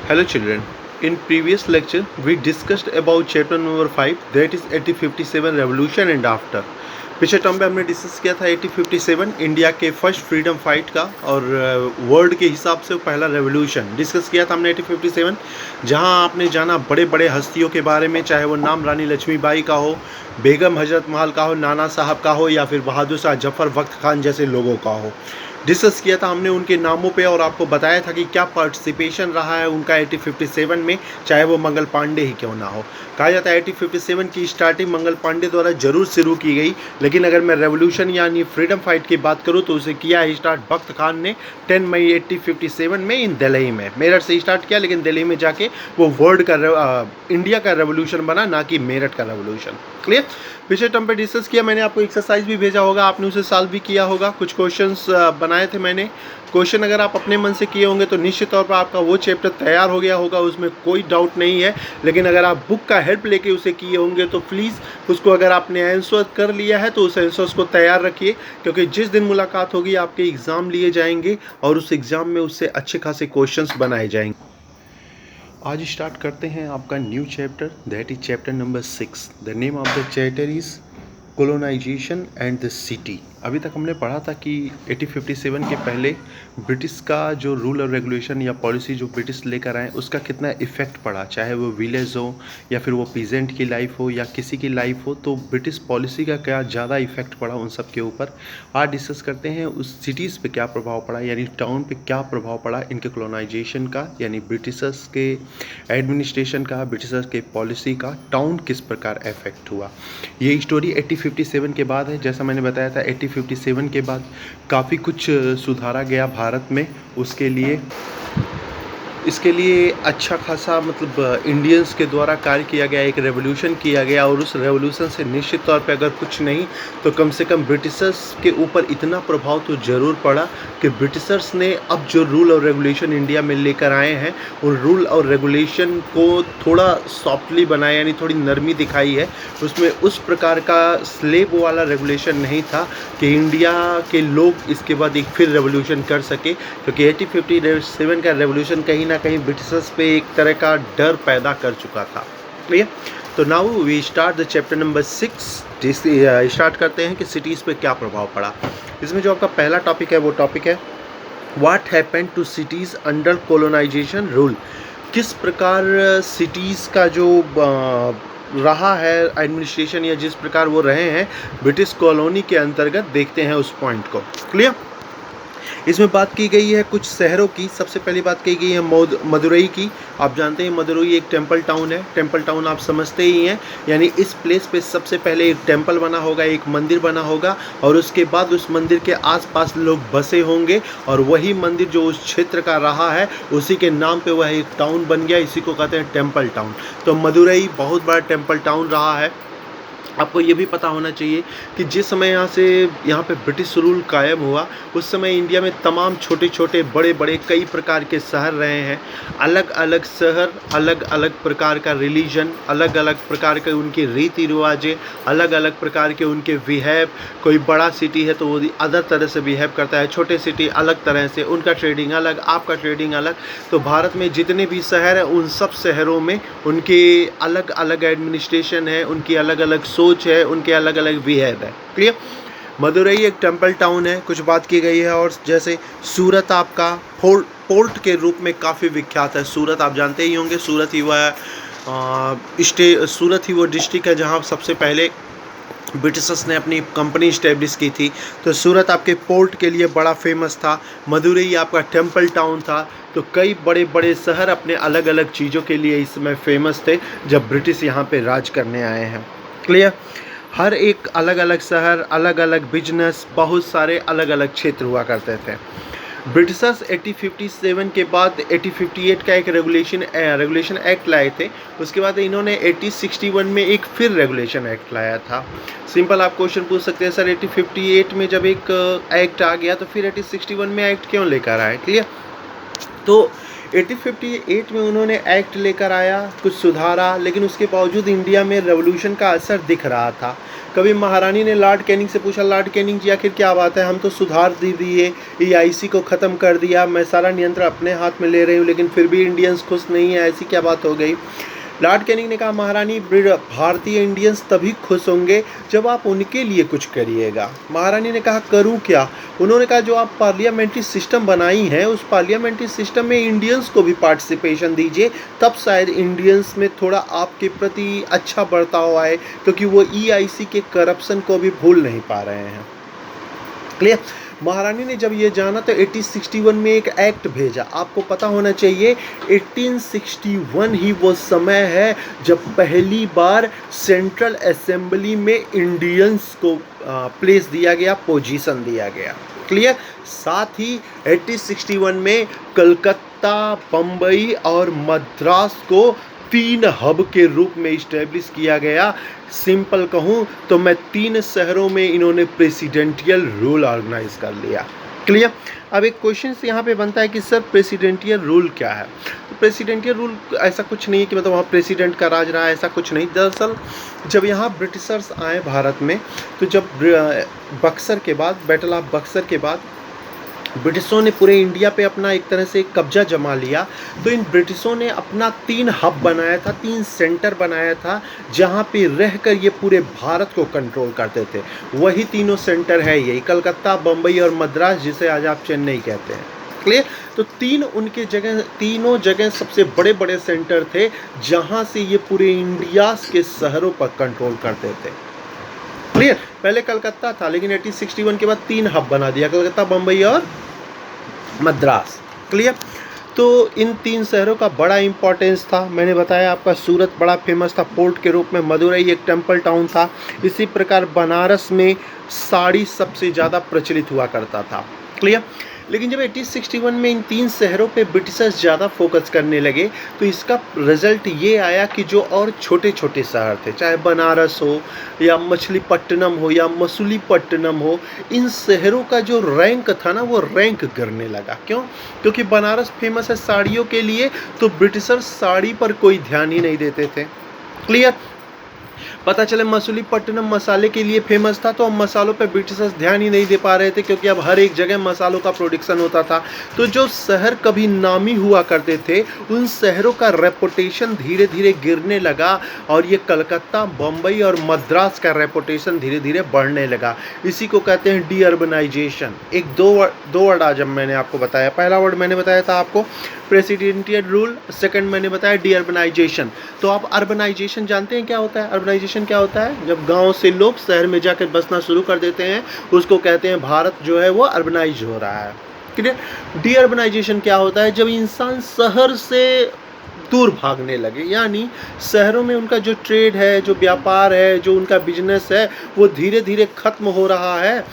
Hello children, in previous lecture we discussed about chapter number 5 that is 1857 revolution and after। पिछले term में हमने discuss किया था 1857 India के फर्स्ट फ्रीडम फाइट का और वर्ल्ड के हिसाब से पहला रेवोल्यूशन डिस्कस किया था हमने 1857, जहां आपने जाना बड़े बड़े हस्तियों के बारे में, चाहे वो नाम रानी लक्ष्मीबाई का हो, बेगम हजरत महल का हो, नाना साहब का हो या फिर बहादुर शाह जफर वक्त खान जैसे लोगों का हो। डिस्कस किया था हमने उनके नामों पे और आपको बताया था कि क्या पार्टिसिपेशन रहा है उनका 1857 में, चाहे वो मंगल पांडे ही क्यों ना हो। कहा जाता है 1857 की स्टार्टिंग मंगल पांडे द्वारा जरूर शुरू की गई, लेकिन अगर मैं रेवोल्यूशन यानी फ्रीडम फाइट की बात करूं तो उसे किया है स्टार्ट वक्त खान ने 10 मई 1857 में इन दिल्ली में। मेरठ से स्टार्ट किया, लेकिन दिल्ली में जाके वो वर्ल्ड का इंडिया का रेवोल्यूशन बना, ना कि मेरठ का रेवोल्यूशन। क्लियर। पिछले टर्म पे डिस्कस किया, मैंने आपको एक्सरसाइज भी भेजा होगा, आपने उसे सॉल्व भी किया होगा। कुछ क्वेश्चंस बनाए थे मैंने। क्वेश्चन अगर आप अपने मन से किए होंगे तो निश्चित तौर पर आपका वो चैप्टर तैयार हो गया होगा, उसमें कोई डाउट नहीं है। लेकिन अगर आप बुक का हेल्प लेके उसे किए होंगे तो प्लीज़ उसको, अगर आपने आंसर कर लिया है तो उस आंसर्स को तैयार रखिए, क्योंकि जिस दिन मुलाकात होगी आपके एग्ज़ाम लिए जाएंगे और उस एग्ज़ाम में उससे अच्छे खासे क्वेश्चंस बनाए जाएंगे। आज स्टार्ट करते हैं आपका new chapter, that is chapter number 6। The name of the chapter is colonisation and the city. अभी तक हमने पढ़ा था कि 1857 के पहले ब्रिटिश का जो रूल और रेगुलेशन या पॉलिसी जो ब्रिटिश लेकर आए उसका कितना इफ़ेक्ट पड़ा, चाहे वो विलेज हो या फिर वो पीजेंट की लाइफ हो या किसी की लाइफ हो, तो ब्रिटिश पॉलिसी का क्या ज़्यादा इफ़ेक्ट पड़ा उन सब के ऊपर। आज डिस्कस करते हैं उस सिटीज़ पे क्या प्रभाव पड़ा, यानी टाउन पे क्या प्रभाव पड़ा इनके कोलोनाइजेशन का, यानी ब्रिटिशर्स के एडमिनिस्ट्रेशन का, ब्रिटिशर्स के पॉलिसी का टाउन किस प्रकार इफेक्ट हुआ। ये स्टोरी 1857 के बाद है। जैसा मैंने बताया था 1857 के बाद काफ़ी कुछ सुधारा गया भारत में। इसके लिए अच्छा खासा मतलब इंडियंस के द्वारा कार्य किया गया, एक रेवोल्यूशन किया गया, और उस रेवोल्यूशन से निश्चित तौर पे अगर कुछ नहीं तो कम से कम ब्रिटिशर्स के ऊपर इतना प्रभाव तो ज़रूर पड़ा कि ब्रिटिशर्स ने अब जो रूल और रेगुलेशन इंडिया में लेकर आए हैं उन रूल और रेगुलेशन को थोड़ा सॉफ्टली बनाया, यानी थोड़ी नरमी दिखाई है। उसमें उस प्रकार का स्लेब वाला रेगुलेशन नहीं था कि इंडिया के लोग इसके बाद एक फिर रेवोल्यूशन कर सके, क्योंकि 1857 का रेवोल्यूशन कहीं ना कहीं ब्रिटिशर्स पे एक तरह का डर पैदा कर चुका था। क्लियर। तो now we start the chapter number 6। Start करते हैं कि सिटीज़ पे क्या प्रभाव पड़ा। इसमें जो आपका पहला टॉपिक है वो टॉपिक है what happened to cities under colonisation rule. किस प्रकार सिटीज़ का जो रहा है एडमिनिस्ट्रेशन, या जिस प्रकार वो रहे हैं ब्रिटिश कॉलोनी के अंतर्गत, देखते हैं उस पॉइंट को। क्लियर। इसमें बात की गई है कुछ शहरों की। सबसे पहली बात की गई है मदुरई की। आप जानते हैं मदुरई एक टेम्पल टाउन है। टेम्पल टाउन आप समझते ही हैं, यानी इस प्लेस पे सबसे पहले एक टेम्पल बना होगा, एक मंदिर बना होगा, और उसके बाद उस मंदिर के आसपास लोग बसे होंगे, और वही मंदिर जो उस क्षेत्र का रहा है उसी के नाम पे वह एक टाउन बन गया। इसी को कहते हैं टेम्पल टाउन। तो मदुरई बहुत बड़ा टेम्पल टाउन रहा है। आपको ये भी पता होना चाहिए कि जिस समय यहाँ पे ब्रिटिश रूल कायम हुआ उस समय इंडिया में तमाम छोटे छोटे बड़े बड़े कई प्रकार के शहर रहे हैं। अलग अलग शहर, अलग अलग प्रकार का रिलीजन, अलग अलग प्रकार के उनके रीति रिवाजें, अलग अलग प्रकार के उनके बिहेव। कोई बड़ा सिटी है तो वो अदर तरह से बिहेव करता है, छोटे सिटी अलग तरह से, उनका ट्रेडिंग अलग, आपका ट्रेडिंग अलग। तो भारत में जितने भी शहर हैं उन सब शहरों में उनके अलग अलग एडमिनिस्ट्रेशन है, उनकी अलग अलग सोच है, उनके अलग अलग बिहेव है। क्लियर। मदुरई एक टेम्पल टाउन है, कुछ बात की गई है। और जैसे सूरत आपका पोर्ट के रूप में काफ़ी विख्यात है। सूरत आप जानते ही होंगे, सूरत ही वो डिस्ट्रिक्ट है जहाँ सबसे पहले ब्रिटिशर्स ने अपनी कंपनी इस्टेब्लिश की थी। तो सूरत आपके पोर्ट के लिए बड़ा फेमस था। मदुरई आपका टेम्पल टाउन था। तो कई बड़े बड़े शहर अपने अलग अलग चीज़ों के लिए इस समय फेमस थे जब ब्रिटिश यहाँ पे राज करने आए हैं। क्लियर। हर एक अलग अलग शहर, अलग अलग बिजनेस, बहुत सारे अलग अलग क्षेत्र हुआ करते थे। ब्रिटिशर्स 1857 के बाद 1858 का एक रेगुलेशन एक्ट लाए थे। उसके बाद इन्होंने 1861 में एक फिर रेगुलेशन एक्ट लाया था। सिंपल आप क्वेश्चन पूछ सकते हैं, सर 1858 में जब एक एक्ट आ गया तो फिर 1861 में एक्ट क्यों लेकर आए। क्लियर। तो 1858 में उन्होंने एक्ट लेकर आया, कुछ सुधारा, लेकिन उसके बावजूद इंडिया में रेवोल्यूशन का असर दिख रहा था। कभी महारानी ने लॉर्ड कैनिंग से पूछा, लॉर्ड कैनिंग जी आखिर क्या बात है, हम तो सुधार दे दिए, EIC को ख़त्म कर दिया, मैं सारा नियंत्रण अपने हाथ में ले रही हूँ, लेकिन फिर भी इंडियंस खुश नहीं है, ऐसी क्या बात हो गई। लॉर्ड कैनिंग ने कहा, महारानी भारतीय इंडियंस तभी खुश होंगे जब आप उनके लिए कुछ करिएगा। महारानी ने कहा, करूं क्या? उन्होंने कहा, जो आप पार्लियामेंट्री सिस्टम बनाई हैं उस पार्लियामेंट्री सिस्टम में इंडियंस को भी पार्टिसिपेशन दीजिए, तब शायद इंडियंस में थोड़ा आपके प्रति अच्छा बर्ताव आए, क्योंकि वो EIC के करप्शन को भी भूल नहीं पा रहे हैं। क्लियर? महारानी ने जब ये जाना तो 1861 में एक एक्ट भेजा। आपको पता होना चाहिए 1861 ही वो समय है जब पहली बार सेंट्रल असेंबली में इंडियंस को प्लेस दिया गया, पोजीशन दिया गया। क्लियर? साथ ही 1861 में कलकत्ता, बम्बई और मद्रास को 3 हब के रूप में इस्टेब्लिश किया गया। सिंपल कहूँ तो मैं 3 शहरों में इन्होंने प्रेसिडेंटियल रूल ऑर्गेनाइज कर लिया। क्लियर? अब एक क्वेश्चन यहाँ पे बनता है कि सर प्रेसिडेंटियल रूल क्या है? तो प्रेसिडेंटियल रूल ऐसा कुछ नहीं है कि मतलब वहाँ प्रेसिडेंट का राज रहा है, ऐसा कुछ नहीं। दरअसल जब यहाँ ब्रिटिशर्स आए भारत में, तो जब बक्सर के बाद, बैटल ऑफ बक्सर के बाद ब्रिटिशों ने पूरे इंडिया पे अपना एक तरह से कब्जा जमा लिया, तो इन ब्रिटिशों ने अपना 3 हब बनाया था, 3 सेंटर बनाया था, जहाँ पे रहकर ये पूरे भारत को कंट्रोल करते थे। वही तीनों सेंटर है यही, कलकत्ता, बम्बई और मद्रास, जिसे आज आप चेन्नई कहते हैं। क्लियर? तो तीनों जगह सबसे बड़े बड़े सेंटर थे, जहाँ से ये पूरे इंडिया के शहरों पर कंट्रोल करते थे। क्लियर? पहले कलकत्ता था, लेकिन 1861 के बाद 3 हब बना दिया, कलकत्ता, बम्बई और मद्रास। क्लियर? तो इन 3 शहरों का बड़ा इंपॉर्टेंस था। मैंने बताया आपका सूरत बड़ा फेमस था पोर्ट के रूप में, मदुरई एक टेम्पल टाउन था। इसी प्रकार बनारस में साड़ी सबसे ज़्यादा प्रचलित हुआ करता था। क्लियर? लेकिन जब 1861 में इन 3 शहरों पे ब्रिटिशर्स ज़्यादा फोकस करने लगे, तो इसका रिजल्ट ये आया कि जो और छोटे छोटे शहर थे, चाहे बनारस हो या मछलीपट्टनम हो या मसूलीपट्टनम हो, इन शहरों का जो रैंक था ना, वो रैंक गिरने लगा। क्यों? क्योंकि बनारस फेमस है साड़ियों के लिए, तो ब्रिटिशर्स साड़ी पर कोई ध्यान ही नहीं देते थे। क्लियर? पता चले मसूलीपट्टनम मसाले के लिए फेमस था, तो अब मसालों पे ब्रिटिशर्स ध्यान ही नहीं दे पा रहे थे, क्योंकि अब हर एक जगह मसालों का प्रोडक्शन होता था। तो जो शहर कभी नामी हुआ करते थे, उन शहरों का रेपुटेशन धीरे धीरे गिरने लगा, और ये कलकत्ता, बम्बई और मद्रास का रेपुटेशन धीरे धीरे बढ़ने लगा। इसी को कहते हैं डी अर्बनाइजेशन। एक दो वर्ड आज मैंने आपको बताया। पहला वर्ड मैंने बताया था आपको प्रेसिडेंटियल रूल, सेकंड मैंने बताया डी अर्बनाइजेशन। तो आप अर्बनाइजेशन जानते हैं क्या होता है? अर्बनाइजेशन क्या होता है? जब गांव से लोग शहर में जाकर बसना शुरू कर देते हैं, उसको कहते हैं भारत जो है वो अर्बनाइज हो रहा है। क्लियर? डी अर्बनाइजेशन क्या होता है? जब इंसान शहर से दूर भागने लगे, यानी शहरों में उनका जो ट्रेड है, जो व्यापार है, जो उनका बिजनेस है, वो धीरे धीरे खत्म हो रहा है,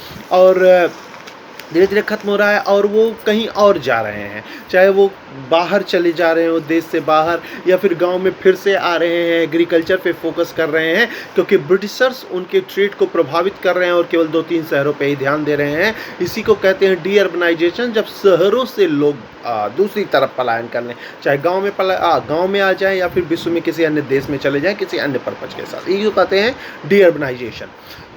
और वो कहीं और जा रहे हैं। चाहे वो बाहर चले जा रहे हो, देश से बाहर, या फिर गांव में फिर से आ रहे हैं, एग्रीकल्चर पे फोकस कर रहे हैं, क्योंकि ब्रिटिशर्स उनके ट्रेड को प्रभावित कर रहे हैं और केवल 2-3 शहरों पे ही ध्यान दे रहे हैं। इसी को कहते हैं डी अर्बनाइजेशन, जब शहरों से लोग दूसरी तरफ पलायन कर लें, चाहे गाँव में आ जाए या फिर विश्व में किसी अन्य देश में चले जाएँ किसी अन्य पर्पज के साथ। यही कहते हैं डी अर्बनाइजेशन।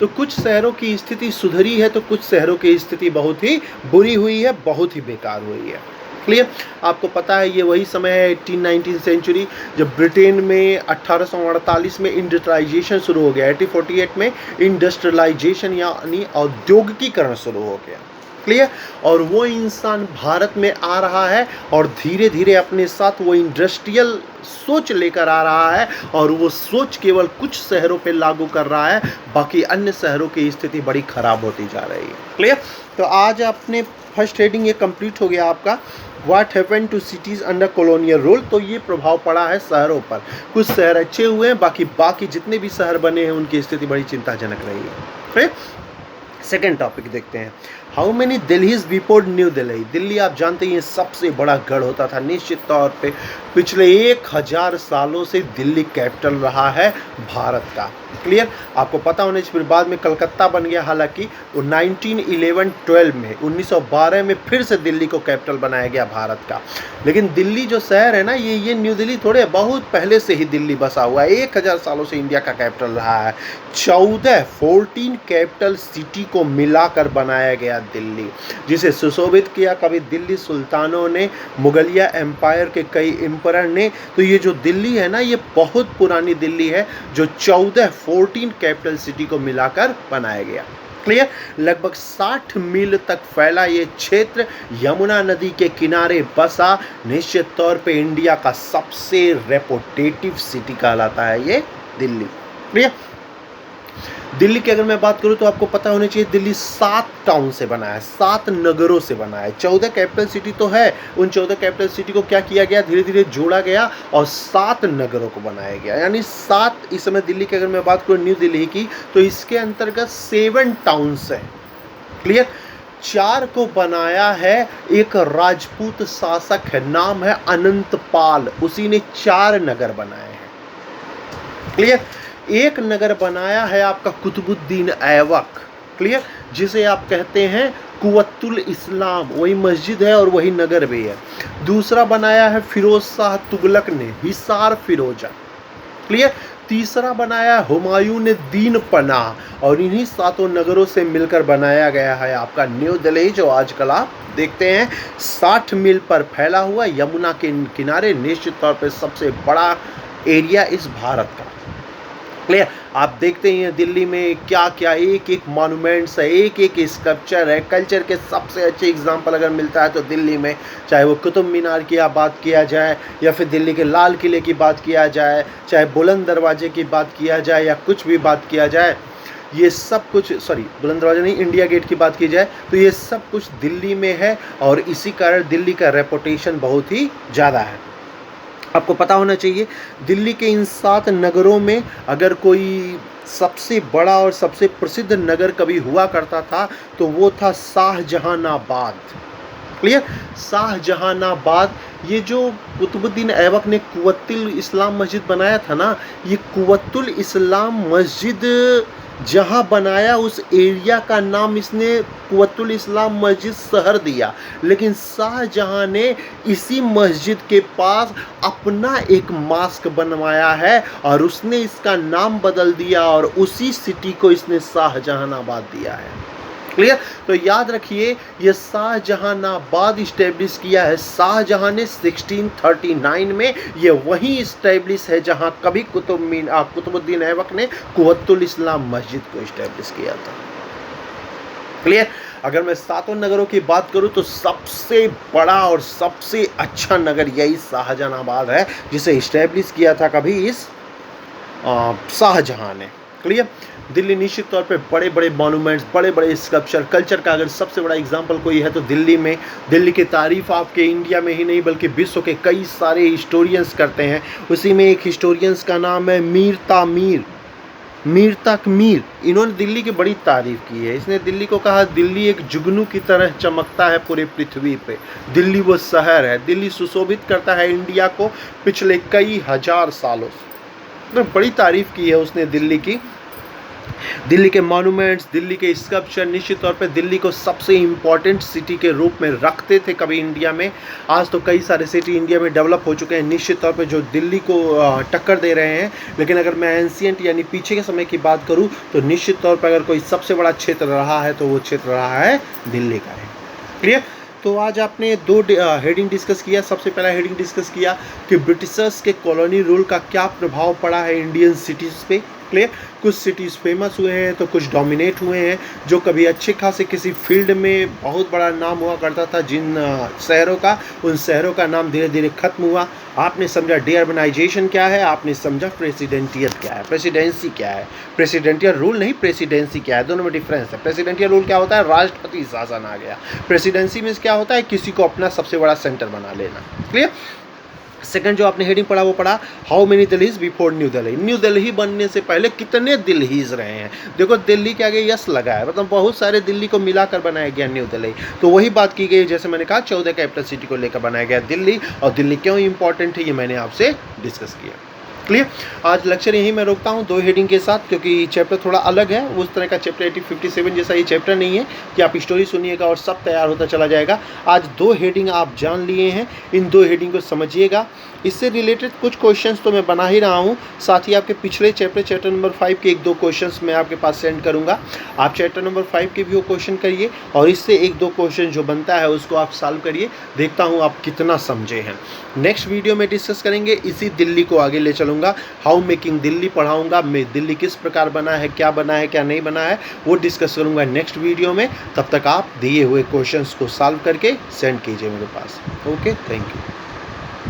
तो कुछ शहरों की स्थिति सुधरी है, तो कुछ शहरों की स्थिति बहुत ही बुरी हुई है, बहुत ही बेकार हुई है। क्लियर? आपको पता है ये वही समय है 18-19 सेंचुरी, जब ब्रिटेन में 1848 में इंडस्ट्रियलाइजेशन शुरू हो गया। 1848 में इंडस्ट्रियलाइजेशन यानी औद्योगिकीकरण शुरू हो गया। क्लियर? और वो इंसान भारत में आ रहा है और धीरे धीरे अपने साथ वो इंडस्ट्रियल सोच लेकर आ रहा है, और वो सोच केवल कुछ शहरों पे लागू कर रहा है, बाकी अन्य शहरों की स्थिति बड़ी खराब होती जा रही है। क्लियर? तो आज अपने फर्स्ट हेडिंग ये कंप्लीट हो गया आपका, what happened to cities under colonial rule. तो ये प्रभाव पड़ा है शहरों पर। कुछ शहर अच्छे हुए हैं, बाकी जितने भी शहर बने हैं उनकी स्थिति बड़ी चिंताजनक रही है। फिर सेकेंड टॉपिक देखते हैं, how many Delhi's before new Delhi? Delhi आप जानते हैं सबसे बड़ा गढ़ होता था। निश्चित तौर पे पिछले 1000 सालों से दिल्ली कैपिटल रहा है भारत का। क्लियर? आपको पता होने से फिर बाद में कलकत्ता बन गया, हालांकि वो 1911-12 में 1912 में फिर से दिल्ली को कैपिटल बनाया गया भारत का। लेकिन दिल्ली जो शहर है ना, ये न्यू दिल्ली थोड़े बहुत पहले से ही दिल्ली बसा हुआ है। 1000 सालों से इंडिया का कैपिटल रहा है। 14 कैपिटल सिटी को मिलाकर बनाया गया दिल्ली, जिसे सुशोभित किया कभी दिल्ली सुल्तानों ने, मुगलिया एम्पायर के कई एम्परर ने। तो ये जो दिल्ली है ना, ये बहुत पुरानी दिल्ली है जो 14 कैपिटल सिटी को मिलाकर बनाया गया। क्लियर? लगभग 60 मील तक फैला ये क्षेत्र यमुना नदी के किनारे बसा। निश्चित तौर पे इंडिया का सबसे रेपुटेटिव सिटी कहलाता है ये दिल्ली। क्लियर? दिल्ली की अगर मैं बात करूं तो आपको पता होना चाहिए दिल्ली 7 टाउन से बना है, 7 नगरों से बना है। 14 कैपिटल सिटी तो है, उन 14 कैपिटल सिटी को क्या किया गया, धीरे धीरे जोड़ा गया और 7 नगरों को बनाया गया। यानी 7, इस समय दिल्ली की अगर मैं बात करूं न्यू दिल्ली की, तो इसके अंतर्गत 7 टाउन्स है। क्लियर? 4 को बनाया है एक राजपूत शासक है, नाम है अनंतपाल, उसी ने 4 नगर बनाए हैं। क्लियर? एक नगर बनाया है आपका कुतुबुद्दीन ऐबक। क्लियर? जिसे आप कहते हैं कुवत्तुल इस्लाम, वही मस्जिद है और वही नगर भी है। दूसरा बनाया है फिरोज शाह तुगलक ने, हिसार फिरोजा। क्लियर? तीसरा बनाया हुमायूं ने दीन पनाह, और इन्हीं 7 नगरों से मिलकर बनाया गया है आपका न्यू दिल्ली, जो आजकल आप देखते हैं 60 मील पर फैला हुआ यमुना के किनारे। निश्चित तौर पर सबसे बड़ा एरिया इस भारत का। क्लियर? आप देखते हैं दिल्ली में क्या क्या एक एक मॉन्यूमेंट्स है, एक एक स्कल्पचर है। कल्चर के सबसे अच्छे एग्जांपल अगर मिलता है तो दिल्ली में, चाहे वो कुतुब मीनार की बात किया जाए, या फिर दिल्ली के लाल किले की बात किया जाए, चाहे बुलंद दरवाजे की बात किया जाए, या कुछ भी बात किया जाए, ये सब कुछ, सॉरी बुलंद दरवाजा नहीं, इंडिया गेट की बात की जाए, तो ये सब कुछ दिल्ली में है। और इसी कारण दिल्ली का रेपुटेशन बहुत ही ज़्यादा है। आपको पता होना चाहिए दिल्ली के इन 7 नगरों में अगर कोई सबसे बड़ा और सबसे प्रसिद्ध नगर कभी हुआ करता था तो वो था शाहजहानाबाद। क्लियर? शाहजहानाबाद, ये जो कुतुबुद्दीन ऐबक ने कुवत्तुल इस्लाम मस्जिद बनाया था ना, ये कुवत्तुल इस्लाम मस्जिद जहाँ बनाया उस एरिया का नाम इसने कुवत्तुल इस्लाम मस्जिद शहर दिया। लेकिन शाहजहां ने इसी मस्जिद के पास अपना एक मॉस्क बनवाया है और उसने इसका नाम बदल दिया और उसी सिटी को इसने शाहजहानाबाद दिया है। क्लियर? तो याद रखिए ये शाहजहानाबाद इस्टेब्लिश किया है शाहजहां ने 1639 में। ये वही इस्टेब्लिश है जहां कभी कुतुबुद्दीन ऐबक ने कुवत्तुल इस्लाम मस्जिद को इस्टेब्लिश किया था। क्लियर? अगर मैं 7 नगरों की बात करूं तो सबसे बड़ा और सबसे अच्छा नगर यही शाहजहानाबाद है, जिसे इस्टेब्लिश किया था कभी इस शाहजहां ने। क्लियर? दिल्ली निश्चित तौर पे बड़े बड़े मॉन्यूमेंट्स, बड़े बड़े स्कल्पचर, कल्चर का अगर सबसे बड़ा एग्जांपल कोई है तो दिल्ली में। दिल्ली की तारीफ आपके इंडिया में ही नहीं बल्कि विश्व के कई सारे हिस्टोरियंस करते हैं। उसी में एक हिस्टोरियंस का नाम है मीर तकमीर। इन्होंने दिल्ली की बड़ी तारीफ की है। इसने दिल्ली को कहा दिल्ली एक जुगनू की तरह चमकता है पूरे पृथ्वी पे। दिल्ली वो शहर है, दिल्ली सुशोभित करता है इंडिया को पिछले कई हजार सालों से। तो बड़ी तारीफ की है उसने दिल्ली की। दिल्ली के मॉन्यूमेंट्स, दिल्ली के स्कल्पचर निश्चित तौर पे दिल्ली को सबसे इम्पॉर्टेंट सिटी के रूप में रखते थे कभी इंडिया में। आज तो कई सारे सिटी इंडिया में डेवलप हो चुके हैं निश्चित तौर पे जो दिल्ली को टक्कर दे रहे हैं। लेकिन अगर मैं एंशिएंट यानी पीछे के समय की बात करूं तो निश्चित तौर पर अगर कोई सबसे बड़ा क्षेत्र रहा है तो वो क्षेत्र रहा है दिल्ली का है। क्लियर? तो आज आपने 2 हेडिंग डिस्कस किया। सबसे पहला हेडिंग डिस्कस किया कि ब्रिटिशर्स के कॉलोनी रूल का क्या प्रभाव पड़ा है इंडियन सिटीज़ पे। क्लियर? कुछ सिटीज़ फेमस हुए हैं तो कुछ डोमिनेट हुए हैं। जो कभी अच्छे खासे किसी फील्ड में बहुत बड़ा नाम हुआ करता था जिन शहरों का, उन शहरों का नाम धीरे धीरे खत्म हुआ। आपने समझा डीअर्बनाइजेशन क्या है, आपने समझा प्रेसिडेंटियल क्या है, प्रेसिडेंसी क्या है। प्रेसिडेंटियल रूल नहीं, प्रेसिडेंसी क्या है, दोनों में डिफरेंस है। प्रेसिडेंटियल रूल क्या होता है, राष्ट्रपति शासन आ गया। प्रेसिडेंसी में क्या होता है, किसी को अपना सबसे बड़ा सेंटर बना लेना। क्लियर? सेकंड जो आपने हेडिंग पढ़ा वो पढ़ा how many Delhi's before new Delhi. New Delhi बनने से पहले कितने दिल्लीज रहे हैं। देखो दिल्ली के आगे यस लगा है, मतलब बहुत सारे दिल्ली को मिलाकर बनाया गया न्यू दिल्ली। तो वही बात की गई, जैसे मैंने कहा 14 कैपिटल सिटी को लेकर बनाया गया दिल्ली, और दिल्ली क्यों इंपॉर्टेंट है ये मैंने आपसे डिस्कस किया। क्लियर। आज लेक्चर यहीं मैं रोकता हूँ 2 हेडिंग के साथ, क्योंकि चैप्टर थोड़ा अलग है, उस तरह का चैप्टर 57 जैसा ये चैप्टर नहीं है कि आप स्टोरी सुनिएगा और सब तैयार होता चला जाएगा। आज 2 हेडिंग आप जान लिए हैं, इन 2 हेडिंग को समझिएगा। इससे रिलेटेड कुछ क्वेश्चंस तो मैं बना ही रहा हूँ, साथ ही आपके पिछले चैप्टर नंबर 5 के 1-2 क्वेश्चंस मैं आपके पास सेंड करूँगा। आप चैप्टर नंबर 5 के भी वो क्वेश्चन करिए, और इससे 1-2 क्वेश्चन जो बनता है उसको आप सॉल्व करिए, देखता हूँ आप कितना समझे हैं। नेक्स्ट वीडियो में डिस्कस करेंगे, इसी दिल्ली को आगे ले चलूँगा, हाउ मेकिंग दिल्ली पढ़ाऊँगा, मैं दिल्ली किस प्रकार बना है, क्या नहीं बना है, वो डिस्कस करूँगा नेक्स्ट वीडियो में। तब तक आप दिए हुए क्वेश्चंस को सॉल्व करके सेंड कीजिए मेरे पास। Okay, thank you.